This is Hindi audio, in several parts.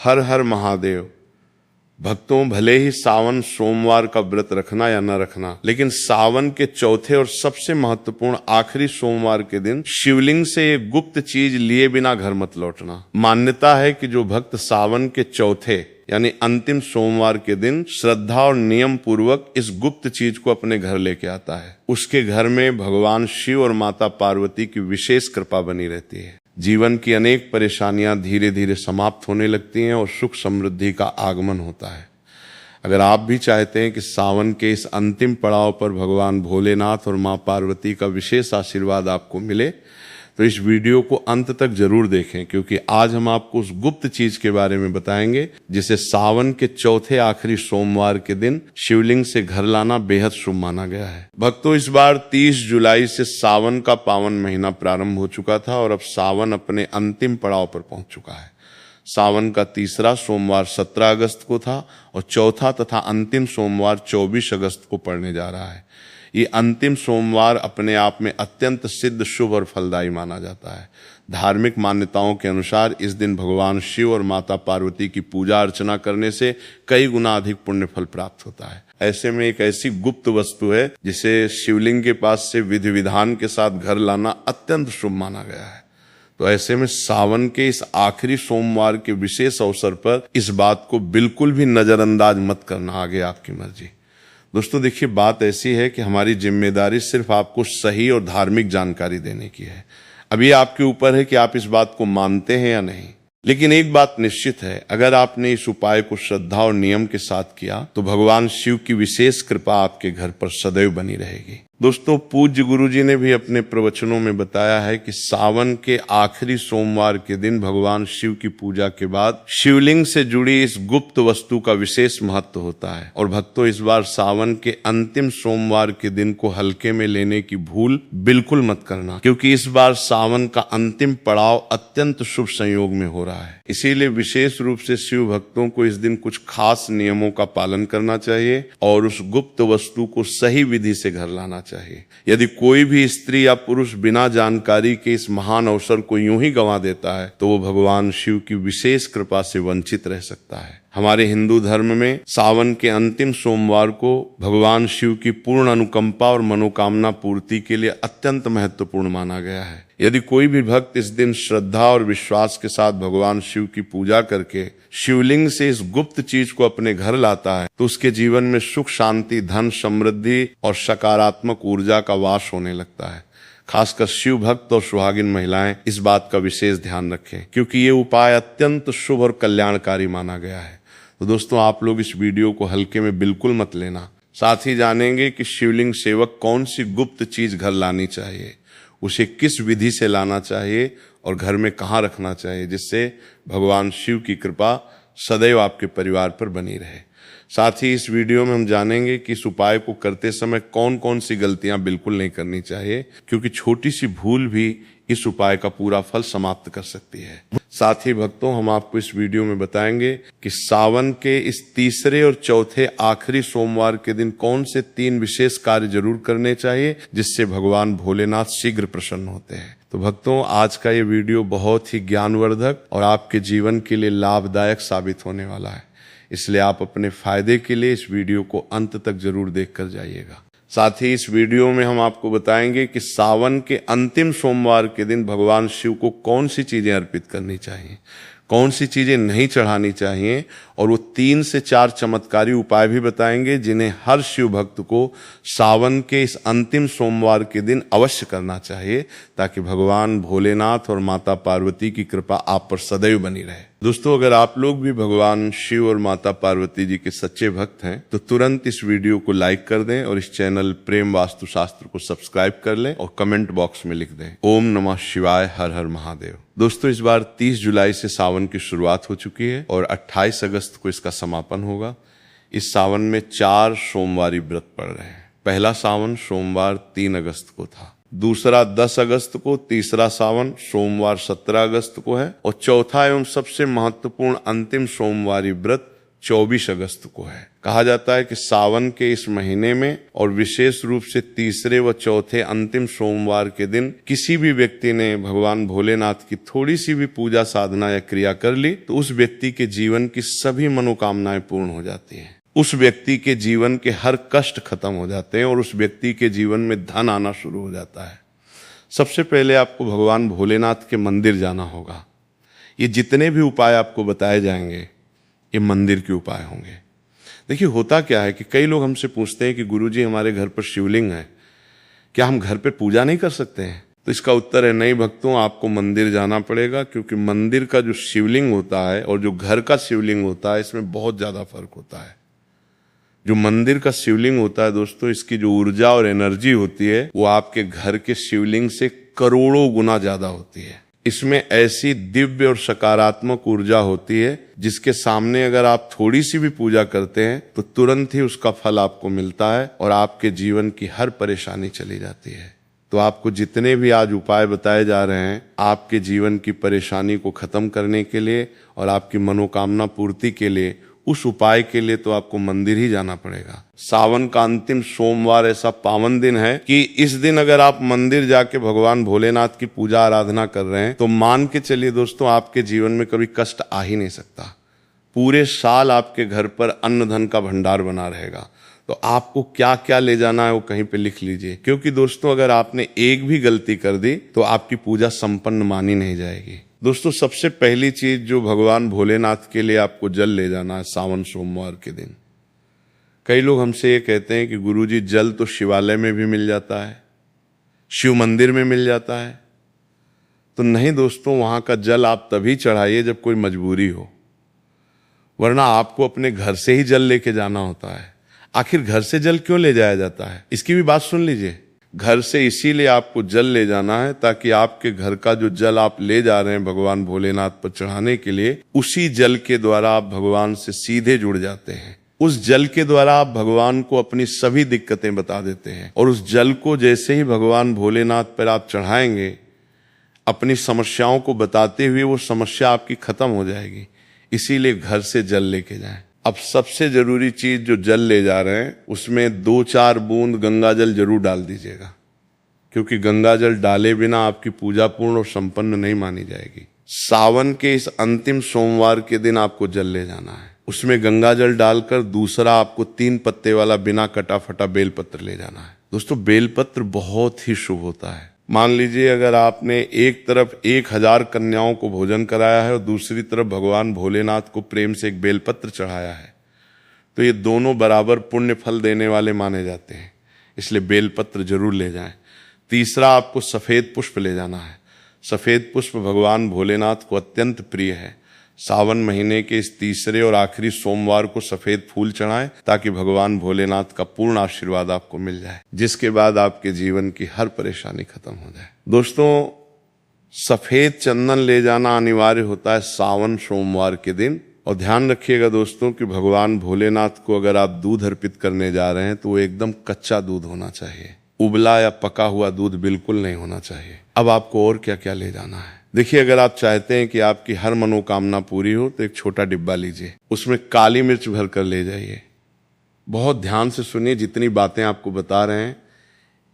हर हर महादेव। भक्तों, भले ही सावन सोमवार का व्रत रखना या न रखना, लेकिन सावन के चौथे और सबसे महत्वपूर्ण आखिरी सोमवार के दिन शिवलिंग से एक गुप्त चीज लिए बिना घर मत लौटना। मान्यता है कि जो भक्त सावन के चौथे यानी अंतिम सोमवार के दिन श्रद्धा और नियम पूर्वक इस गुप्त चीज को अपने घर लेके आता है, उसके घर में भगवान शिव और माता पार्वती की विशेष कृपा बनी रहती है। जीवन की अनेक परेशानियां धीरे धीरे समाप्त होने लगती हैं और सुख समृद्धि का आगमन होता है। अगर आप भी चाहते हैं कि सावन के इस अंतिम पड़ाव पर भगवान भोलेनाथ और मां पार्वती का विशेष आशीर्वाद आपको मिले, तो इस वीडियो को अंत तक जरूर देखें, क्योंकि आज हम आपको उस गुप्त चीज के बारे में बताएंगे जिसे सावन के चौथे आखिरी सोमवार के दिन शिवलिंग से घर लाना बेहद शुभ माना गया है। भक्तों, इस बार 30 जुलाई से सावन का पावन महीना प्रारंभ हो चुका था और अब सावन अपने अंतिम पड़ाव पर पहुंच चुका है। सावन का तीसरा सोमवार 17 अगस्त को था और चौथा तथा अंतिम सोमवार 24 अगस्त को पड़ने जा रहा है। ये अंतिम सोमवार अपने आप में अत्यंत सिद्ध, शुभ और फलदायी माना जाता है। धार्मिक मान्यताओं के अनुसार इस दिन भगवान शिव और माता पार्वती की पूजा अर्चना करने से कई गुना अधिक पुण्य फल प्राप्त होता है। ऐसे में एक ऐसी गुप्त वस्तु है जिसे शिवलिंग के पास से विधि विधान के साथ घर लाना अत्यंत शुभ माना गया है। तो ऐसे में सावन के इस आखिरी सोमवार के विशेष अवसर पर इस बात को बिल्कुल भी नजरअंदाज मत करना, आगे आपकी मर्जी। दोस्तों देखिए, बात ऐसी है कि हमारी जिम्मेदारी सिर्फ आपको सही और धार्मिक जानकारी देने की है। अब ये आपके ऊपर है कि आप इस बात को मानते हैं या नहीं। लेकिन एक बात निश्चित है, अगर आपने इस उपाय को श्रद्धा और नियम के साथ किया तो भगवान शिव की विशेष कृपा आपके घर पर सदैव बनी रहेगी। दोस्तों, पूज्य गुरु जी ने भी अपने प्रवचनों में बताया है कि सावन के आखिरी सोमवार के दिन भगवान शिव की पूजा के बाद शिवलिंग से जुड़ी इस गुप्त वस्तु का विशेष महत्व होता है। और भक्तों, इस बार सावन के अंतिम सोमवार के दिन को हल्के में लेने की भूल बिल्कुल मत करना, क्योंकि इस बार सावन का अंतिम पड़ाव अत्यंत शुभ संयोग में हो रहा है। इसीलिए विशेष रूप से शिव भक्तों को इस दिन कुछ खास नियमों का पालन करना चाहिए और उस गुप्त वस्तु को सही विधि से घर लाना चाहिए। यदि कोई भी स्त्री या पुरुष बिना जानकारी के इस महान अवसर को यूं ही गंवा देता है तो वो भगवान शिव की विशेष कृपा से वंचित रह सकता है। हमारे हिंदू धर्म में सावन के अंतिम सोमवार को भगवान शिव की पूर्ण अनुकंपा और मनोकामना पूर्ति के लिए अत्यंत महत्वपूर्ण माना गया है। यदि कोई भी भक्त इस दिन श्रद्धा और विश्वास के साथ भगवान शिव की पूजा करके शिवलिंग से इस गुप्त चीज को अपने घर लाता है तो उसके जीवन में सुख, शांति, धन, समृद्धि और सकारात्मक ऊर्जा का वास होने लगता है। खासकर शिव भक्त और सुहागिन महिलाएं इस बात का विशेष ध्यान रखें, क्योंकि ये उपाय अत्यंत शुभ और कल्याणकारी माना गया है। तो दोस्तों, आप लोग इस वीडियो को हल्के में बिल्कुल मत लेना। साथ ही जानेंगे कि शिवलिंग सेवक कौन सी गुप्त चीज घर लानी चाहिए, उसे किस विधि से लाना चाहिए और घर में कहाँ रखना चाहिए, जिससे भगवान शिव की कृपा सदैव आपके परिवार पर बनी रहे। साथ ही इस वीडियो में हम जानेंगे कि इस उपाय को करते समय कौन कौन सी गलतियां बिल्कुल नहीं करनी चाहिए, क्योंकि छोटी सी भूल भी इस उपाय का पूरा फल समाप्त कर सकती है। साथ ही भक्तों, हम आपको इस वीडियो में बताएंगे कि सावन के इस तीसरे और चौथे आखिरी सोमवार के दिन कौन से 3 विशेष कार्य जरूर करने चाहिए जिससे भगवान भोलेनाथ शीघ्र प्रसन्न होते हैं। तो भक्तों, आज का ये वीडियो बहुत ही ज्ञानवर्धक और आपके जीवन के लिए लाभदायक साबित होने वाला है, इसलिए आप अपने फायदे के लिए इस वीडियो को अंत तक जरूर देखकर जाइएगा। साथ ही इस वीडियो में हम आपको बताएंगे कि सावन के अंतिम सोमवार के दिन भगवान शिव को कौन सी चीजें अर्पित करनी चाहिए, कौन सी चीजें नहीं चढ़ानी चाहिए, और वो 3 से 4 चमत्कारी उपाय भी बताएंगे जिन्हें हर शिव भक्त को सावन के इस अंतिम सोमवार के दिन अवश्य करना चाहिए, ताकि भगवान भोलेनाथ और माता पार्वती की कृपा आप पर सदैव बनी रहे। दोस्तों, अगर आप लोग भी भगवान शिव और माता पार्वती जी के सच्चे भक्त हैं तो तुरंत इस वीडियो को लाइक कर दें और इस चैनल प्रेम वास्तु शास्त्र को सब्सक्राइब कर लें और कमेंट बॉक्स में लिख दें ओम नमः शिवाय, हर हर महादेव। दोस्तों, इस बार 30 जुलाई से सावन की शुरुआत हो चुकी है और 28 अगस्त को इसका समापन होगा। इस सावन में 4 सोमवारी व्रत पड़ रहे हैं। पहला सावन सोमवार 3 अगस्त को था, दूसरा 10 अगस्त को, तीसरा सावन सोमवार 17 अगस्त को है और चौथा एवं सबसे महत्वपूर्ण अंतिम सोमवारी व्रत 24 अगस्त को है। कहा जाता है कि सावन के इस महीने में और विशेष रूप से तीसरे व चौथे अंतिम सोमवार के दिन किसी भी व्यक्ति ने भगवान भोलेनाथ की थोड़ी सी भी पूजा साधना या क्रिया कर ली तो उस व्यक्ति के जीवन की सभी मनोकामनाएं पूर्ण हो जाती हैं। उस व्यक्ति के जीवन के हर कष्ट खत्म हो जाते हैं और उस व्यक्ति के जीवन में धन आना शुरू हो जाता है। सबसे पहले आपको भगवान भोलेनाथ के मंदिर जाना होगा। ये जितने भी उपाय आपको बताए जाएंगे ये मंदिर के उपाय होंगे। देखिए होता क्या है कि कई लोग हमसे पूछते हैं कि गुरुजी हमारे घर पर शिवलिंग है, क्या हम घर पे पूजा नहीं कर सकते हैं? तो इसका उत्तर है नहीं भक्तों, आपको मंदिर जाना पड़ेगा, क्योंकि मंदिर का जो शिवलिंग होता है और जो घर का शिवलिंग होता है इसमें बहुत ज्यादा फर्क होता है। जो मंदिर का शिवलिंग होता है दोस्तों, इसकी जो ऊर्जा और एनर्जी होती है वो आपके घर के शिवलिंग से करोड़ों गुना ज्यादा होती है। इसमें ऐसी दिव्य और सकारात्मक ऊर्जा होती है जिसके सामने अगर आप थोड़ी सी भी पूजा करते हैं तो तुरंत ही उसका फल आपको मिलता है और आपके जीवन की हर परेशानी चली जाती है। तो आपको जितने भी आज उपाय बताए जा रहे हैं आपके जीवन की परेशानी को खत्म करने के लिए और आपकी मनोकामना पूर्ति के लिए, उस उपाय के लिए तो आपको मंदिर ही जाना पड़ेगा। सावन का अंतिम सोमवार ऐसा पावन दिन है कि इस दिन अगर आप मंदिर जाके भगवान भोलेनाथ की पूजा आराधना कर रहे हैं तो मान के चलिए दोस्तों आपके जीवन में कभी कष्ट आ ही नहीं सकता। पूरे साल आपके घर पर अन्न धन का भंडार बना रहेगा। तो आपको क्या क्या ले जाना है वो कहीं पे लिख लीजिए, क्योंकि दोस्तों अगर आपने एक भी गलती कर दी तो आपकी पूजा संपन्न मानी नहीं जाएगी। दोस्तों सबसे पहली चीज जो भगवान भोलेनाथ के लिए आपको जल ले जाना है सावन सोमवार के दिन। कई लोग हमसे ये कहते हैं कि गुरुजी जल तो शिवालय में भी मिल जाता है, शिव मंदिर में मिल जाता है। तो नहीं दोस्तों, वहां का जल आप तभी चढ़ाइए जब कोई मजबूरी हो, वरना आपको अपने घर से ही जल लेके जाना होता है। आखिर घर से जल क्यों ले जाया जाता है, इसकी भी बात सुन लीजिए। घर से इसीलिए आपको जल ले जाना है ताकि आपके घर का जो जल आप ले जा रहे हैं भगवान भोलेनाथ पर चढ़ाने के लिए, उसी जल के द्वारा आप भगवान से सीधे जुड़ जाते हैं। उस जल के द्वारा आप भगवान को अपनी सभी दिक्कतें बता देते हैं और उस जल को जैसे ही भगवान भोलेनाथ पर आप चढ़ाएंगे, अपनी समस्याओं को बताते हुए वो समस्या आपकी खत्म हो जाएगी। इसीलिए घर से जल लेके जाएं। अब सबसे जरूरी चीज जो जल ले जा रहे हैं उसमें 2-4 बूंद गंगा जल जरूर डाल दीजिएगा, क्योंकि गंगा जल डाले बिना आपकी पूजा पूर्ण और संपन्न नहीं मानी जाएगी। सावन के इस अंतिम सोमवार के दिन आपको जल ले जाना है। उसमें गंगा जल डालकर दूसरा आपको 3 पत्ते वाला बिना कटा फटा बेलपत्र ले जाना है। दोस्तों बेलपत्र बहुत ही शुभ होता है। मान लीजिए अगर आपने एक तरफ 1000 कन्याओं को भोजन कराया है और दूसरी तरफ भगवान भोलेनाथ को प्रेम से एक बेलपत्र चढ़ाया है, तो ये दोनों बराबर पुण्य फल देने वाले माने जाते हैं। इसलिए बेलपत्र जरूर ले जाएं। तीसरा आपको सफेद पुष्प ले जाना है। सफेद पुष्प भगवान भोलेनाथ को अत्यंत प्रिय है। सावन महीने के इस तीसरे और आखिरी सोमवार को सफेद फूल चढ़ाएं ताकि भगवान भोलेनाथ का पूर्ण आशीर्वाद आपको मिल जाए, जिसके बाद आपके जीवन की हर परेशानी खत्म हो जाए। दोस्तों सफेद चंदन ले जाना अनिवार्य होता है सावन सोमवार के दिन। और ध्यान रखिएगा दोस्तों कि भगवान भोलेनाथ को अगर आप दूध अर्पित करने जा रहे हैं तो वो एकदम कच्चा दूध होना चाहिए, उबला या पका हुआ दूध बिल्कुल नहीं होना चाहिए। अब आपको और क्या क्या ले जाना है, देखिए अगर आप चाहते हैं कि आपकी हर मनोकामना पूरी हो तो एक छोटा डिब्बा लीजिए, उसमें काली मिर्च भर कर ले जाइए। बहुत ध्यान से सुनिए, जितनी बातें आपको बता रहे हैं,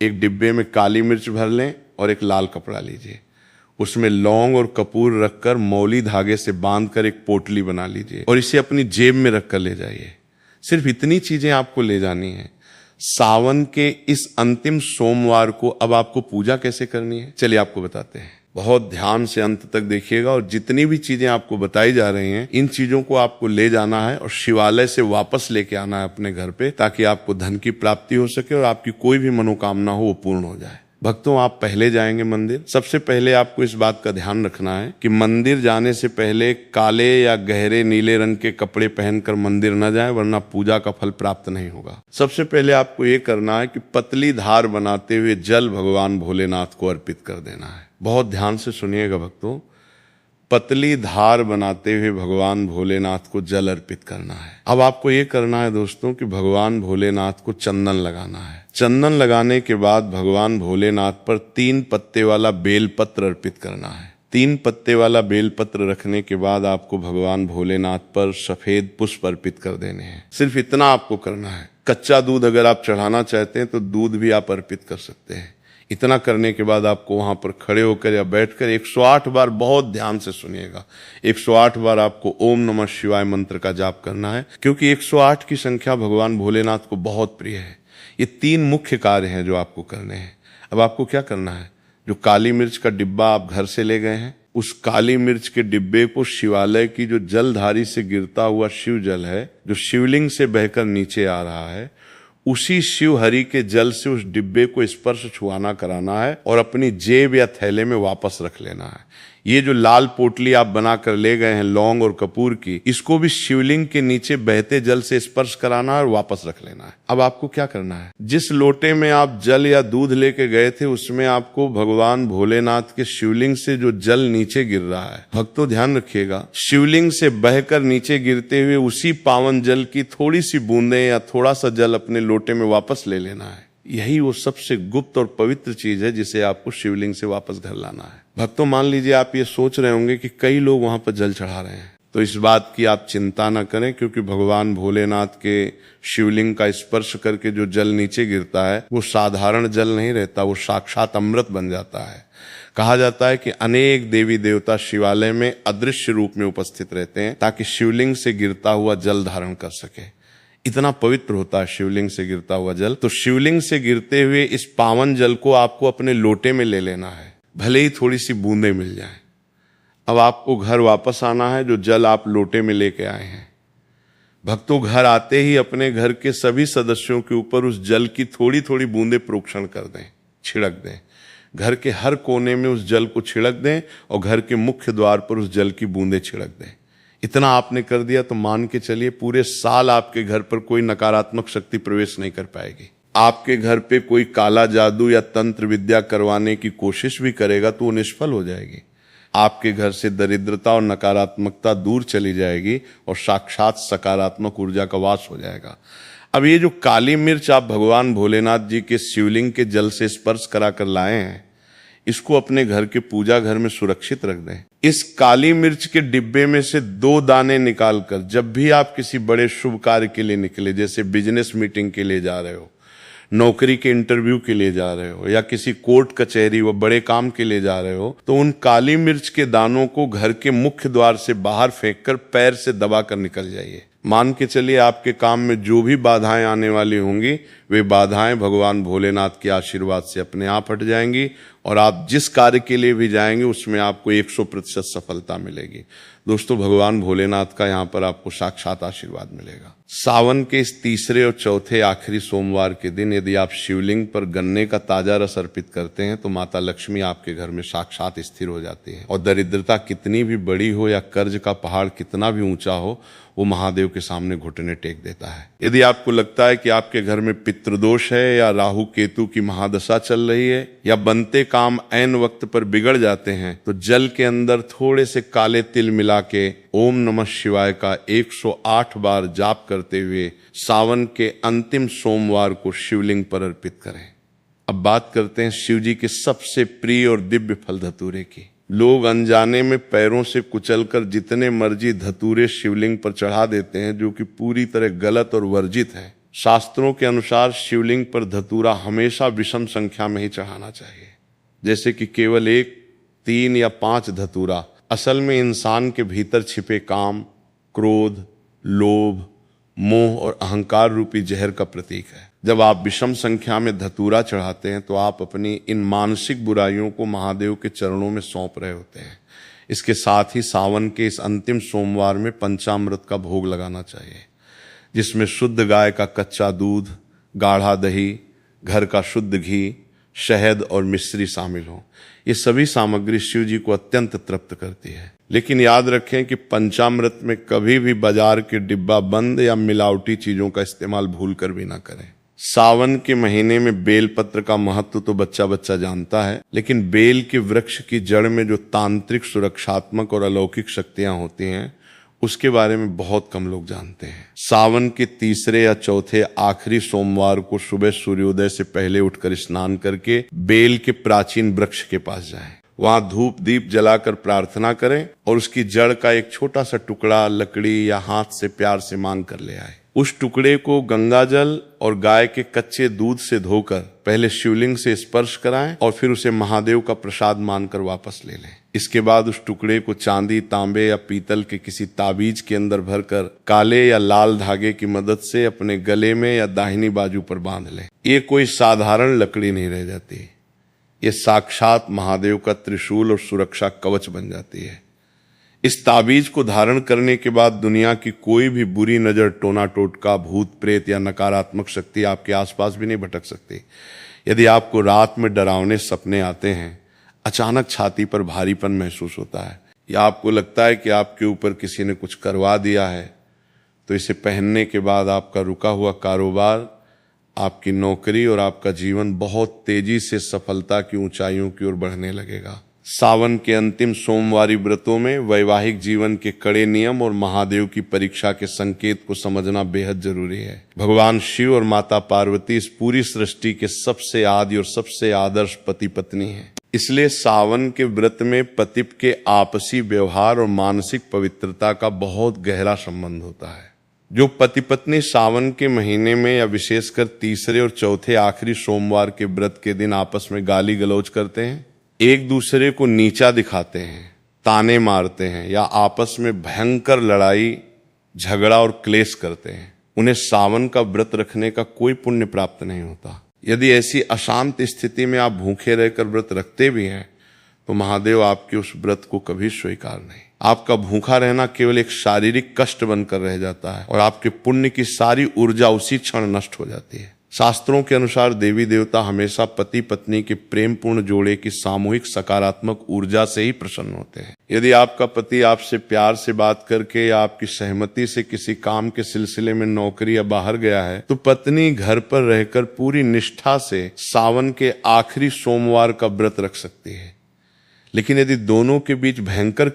एक डिब्बे में काली मिर्च भर लें और एक लाल कपड़ा लीजिए, उसमें लौंग और कपूर रखकर मौली धागे से बांधकर एक पोटली बना लीजिए और इसे अपनी जेब में रखकर ले जाइए। सिर्फ इतनी चीजें आपको ले जानी है। सावन के इस अंतिम सोमवार को अब आपको पूजा कैसे करनी है, चलिए आपको बताते हैं। बहुत ध्यान से अंत तक देखिएगा और जितनी भी चीजें आपको बताई जा रही हैं, इन चीजों को आपको ले जाना है और शिवालय से वापस लेके आना है अपने घर पे, ताकि आपको धन की प्राप्ति हो सके और आपकी कोई भी मनोकामना हो वो पूर्ण हो जाए। भक्तों आप पहले जाएंगे मंदिर, सबसे पहले आपको इस बात का ध्यान रखना है कि मंदिर जाने से पहले काले या गहरे नीले रंग के कपड़े पहनकर मंदिर न जाएं, वरना पूजा का फल प्राप्त नहीं होगा। सबसे पहले आपको ये करना है कि पतली धार बनाते हुए जल भगवान भोलेनाथ को अर्पित कर देना है। बहुत ध्यान से सुनिएगा भक्तों, पतली धार बनाते हुए भगवान भोलेनाथ को जल अर्पित करना है। अब आपको ये करना है दोस्तों कि भगवान भोलेनाथ को चंदन लगाना है। चंदन लगाने के बाद भगवान भोलेनाथ पर 3 पत्ते वाला बेल पत्र अर्पित करना है। 3 पत्ते वाला बेलपत्र रखने के बाद आपको भगवान भोलेनाथ पर सफेद पुष्प अर्पित कर देने हैं। सिर्फ इतना आपको करना है। कच्चा दूध अगर आप चढ़ाना चाहते हैं तो दूध भी आप अर्पित कर सकते हैं। इतना करने के बाद आपको वहां पर खड़े होकर या बैठकर 108 बार, बहुत ध्यान से सुनिएगा, 108 बार आपको ओम नमः शिवाय मंत्र का जाप करना है, क्योंकि 108 की संख्या भगवान भोलेनाथ को बहुत प्रिय है। ये 3 मुख्य कार्य हैं जो आपको करने हैं। अब आपको क्या करना है, जो काली मिर्च का डिब्बा आप घर से ले गए हैं, उस काली मिर्च के डिब्बे को शिवालय की जो जलधारी से गिरता हुआ शिव जल है, जो शिवलिंग से बहकर नीचे आ रहा है, उसी शिव हरि के जल से उस डिब्बे को स्पर्श छुआना कराना है और अपनी जेब या थैले में वापस रख लेना है। ये जो लाल पोटली आप बना कर ले गए हैं लौंग और कपूर की, इसको भी शिवलिंग के नीचे बहते जल से स्पर्श कराना है और वापस रख लेना है। अब आपको क्या करना है, जिस लोटे में आप जल या दूध लेके गए थे उसमें आपको भगवान भोलेनाथ के शिवलिंग से जो जल नीचे गिर रहा है, भक्तों ध्यान रखिएगा, शिवलिंग से बहकर नीचे गिरते हुए उसी पावन जल की थोड़ी सी बूंदें या थोड़ा सा जल अपने लोटे में वापस ले लेना है। यही वो सबसे गुप्त और पवित्र चीज है जिसे आपको शिवलिंग से वापस घर लाना है। भक्तों, मान लीजिए आप ये सोच रहे होंगे कि कई लोग वहां पर जल चढ़ा रहे हैं, तो इस बात की आप चिंता न करें, क्योंकि भगवान भोलेनाथ के शिवलिंग का स्पर्श करके जो जल नीचे गिरता है वो साधारण जल नहीं रहता, वो साक्षात अमृत बन जाता है। कहा जाता है कि अनेक देवी देवता शिवालय में अदृश्य रूप में उपस्थित रहते हैं ताकि शिवलिंग से गिरता हुआ जल धारण कर सके। इतना पवित्र होता है शिवलिंग से गिरता हुआ जल। तो शिवलिंग से गिरते हुए इस पावन जल को आपको अपने लोटे में ले लेना है, भले ही थोड़ी सी बूंदें मिल जाएं। अब आपको घर वापस आना है जो जल आप लोटे में लेके आए हैं। भक्तों, घर आते ही अपने घर के सभी सदस्यों के ऊपर उस जल की थोड़ी थोड़ी बूंदें प्रोक्षण कर दें, छिड़क दें। घर के हर कोने में उस जल को छिड़क दें और घर के मुख्य द्वार पर उस जल की बूंदें छिड़क दें। इतना आपने कर दिया तो मान के चलिए पूरे साल आपके घर पर कोई नकारात्मक शक्ति प्रवेश नहीं कर पाएगी। आपके घर पे कोई काला जादू या तंत्र विद्या करवाने की कोशिश भी करेगा तो वो निष्फल हो जाएगी। आपके घर से दरिद्रता और नकारात्मकता दूर चली जाएगी और साक्षात सकारात्मक ऊर्जा का वास हो जाएगा। अब ये जो काली मिर्च आप भगवान भोलेनाथ जी के शिवलिंग के जल से स्पर्श करा कर लाए हैं, इसको अपने घर के पूजा घर में सुरक्षित रख दें। इस काली मिर्च के डिब्बे में से 2 दाने निकालकर जब भी आप किसी बड़े शुभ कार्य के लिए निकले, जैसे बिजनेस मीटिंग के लिए जा रहे हो, नौकरी के इंटरव्यू के लिए जा रहे हो, या किसी कोर्ट कचहरी व बड़े काम के लिए जा रहे हो, तो उन काली मिर्च के दानों को घर के मुख्य द्वार से बाहर फेंककर पैर से दबाकर निकल जाइए। मान के चलिए आपके काम में जो भी बाधाएं आने वाली होंगी वे बाधाएं भगवान भोलेनाथ के आशीर्वाद से अपने आप हट जाएंगी और आप जिस कार्य के लिए भी जाएंगे उसमें आपको 100% सफलता मिलेगी। दोस्तों, भगवान भोलेनाथ का यहाँ पर आपको साक्षात आशीर्वाद मिलेगा। सावन के इस तीसरे और चौथे आखिरी सोमवार के दिन यदि आप शिवलिंग पर गन्ने का ताजा रस अर्पित करते हैं तो माता लक्ष्मी आपके घर में साक्षात स्थिर हो जाती है और दरिद्रता कितनी भी बड़ी हो या कर्ज का पहाड़ कितना भी ऊंचा हो, वो महादेव के सामने घुटने टेक देता है। यदि आपको लगता है कि आपके घर में पितृदोष है या राहु केतु की महादशा चल रही है या बनते काम ऐन वक्त पर बिगड़ जाते हैं, तो जल के अंदर थोड़े से काले तिल मिला के ओम नमः शिवाय का 108 बार जाप करते हुए सावन के अंतिम सोमवार को शिवलिंग पर अर्पित करें। अब बात करते हैं शिव जी के सबसे प्रिय और दिव्य फल धतूरे की। लोग अनजाने में पैरों से कुचलकर जितने मर्जी धतूरे शिवलिंग पर चढ़ा देते हैं, जो कि पूरी तरह गलत और वर्जित है। शास्त्रों के अनुसार शिवलिंग पर धतूरा हमेशा विषम संख्या में ही चढ़ाना चाहिए, जैसे कि केवल 1, 3 या 5 धतूरा असल में इंसान के भीतर छिपे काम, क्रोध, लोभ, मोह और अहंकार रूपी जहर का प्रतीक है। जब आप विषम संख्या में धतूरा चढ़ाते हैं तो आप अपनी इन मानसिक बुराइयों को महादेव के चरणों में सौंप रहे होते हैं। इसके साथ ही सावन के इस अंतिम सोमवार में पंचामृत का भोग लगाना चाहिए, जिसमें शुद्ध गाय का कच्चा दूध, गाढ़ा दही, घर का शुद्ध घी, शहद और मिश्री शामिल हो। ये सभी सामग्री शिव जी को अत्यंत तृप्त करती है। लेकिन याद रखें कि पंचामृत में कभी भी बाजार के डिब्बा बंद या मिलावटी चीजों का इस्तेमाल भूलकर भी ना करें। सावन के महीने में बेल पत्र का महत्व तो बच्चा बच्चा जानता है, लेकिन बेल के वृक्ष की जड़ में जो तांत्रिक, सुरक्षात्मक और अलौकिक शक्तियां होती हैं उसके बारे में बहुत कम लोग जानते हैं। सावन के तीसरे या चौथे आखिरी सोमवार को सुबह सूर्योदय से पहले उठकर स्नान करके बेल के प्राचीन वृक्ष के पास जाएं। वहां धूप दीप जलाकर प्रार्थना करें और उसकी जड़ का एक छोटा सा टुकड़ा लकड़ी या हाथ से प्यार से मांग कर ले आए। उस टुकड़े को गंगाजल और गाय के कच्चे दूध से धोकर पहले शिवलिंग से स्पर्श कराएं और फिर उसे महादेव का प्रसाद मानकर वापस ले लें। इसके बाद उस टुकड़े को चांदी, तांबे या पीतल के किसी ताबीज के अंदर भरकर काले या लाल धागे की मदद से अपने गले में या दाहिनी बाजू पर बांध लें। ये कोई साधारण लकड़ी नहीं रह जाती, ये साक्षात महादेव का त्रिशूल और सुरक्षा कवच बन जाती है। इस ताबीज को धारण करने के बाद दुनिया की कोई भी बुरी नजर, टोना टोटका, भूत प्रेत या नकारात्मक शक्ति आपके आसपास भी नहीं भटक सकती। यदि आपको रात में डरावने सपने आते हैं, अचानक छाती पर भारीपन महसूस होता है या आपको लगता है कि आपके ऊपर किसी ने कुछ करवा दिया है, तो इसे पहनने के बाद आपका रुका हुआ कारोबार, आपकी नौकरी और आपका जीवन बहुत तेजी से सफलता की ऊंचाइयों की ओर बढ़ने लगेगा। सावन के अंतिम सोमवारी व्रतों में वैवाहिक जीवन के कड़े नियम और महादेव की परीक्षा के संकेत को समझना बेहद जरूरी है। भगवान शिव और माता पार्वती इस पूरी सृष्टि के सबसे आदि और सबसे आदर्श पति पत्नी हैं। इसलिए सावन के व्रत में पति के आपसी व्यवहार और मानसिक पवित्रता का बहुत गहरा संबंध होता है। जो पति पत्नी सावन के महीने में या विशेषकर तीसरे और चौथे आखिरी सोमवार के व्रत के दिन आपस में गाली गलौज करते हैं, एक दूसरे को नीचा दिखाते हैं, ताने मारते हैं या आपस में भयंकर लड़ाई, झगड़ा और क्लेश करते हैं, उन्हें सावन का व्रत रखने का कोई पुण्य प्राप्त नहीं होता। यदि ऐसी अशांत स्थिति में आप भूखे रहकर व्रत रखते भी हैं तो महादेव आपके उस व्रत को कभी स्वीकार नहीं। आपका भूखा रहना केवल एक शारीरिक कष्ट बनकर रह जाता है और आपके पुण्य की सारी ऊर्जा उसी क्षण नष्ट हो जाती है। शास्त्रों के अनुसार देवी देवता हमेशा पति पत्नी के प्रेमपूर्ण जोड़े की सामूहिक सकारात्मक ऊर्जा से ही प्रसन्न होते हैं। यदि आपका पति आपसे प्यार से बात करके या आपकी सहमति से किसी काम के सिलसिले में नौकरी या बाहर गया है, तो पत्नी घर पर रहकर पूरी निष्ठा से सावन के आखिरी सोमवार का व्रत रख सकती है। लेकिन यदि दोनों के बीच भयंकर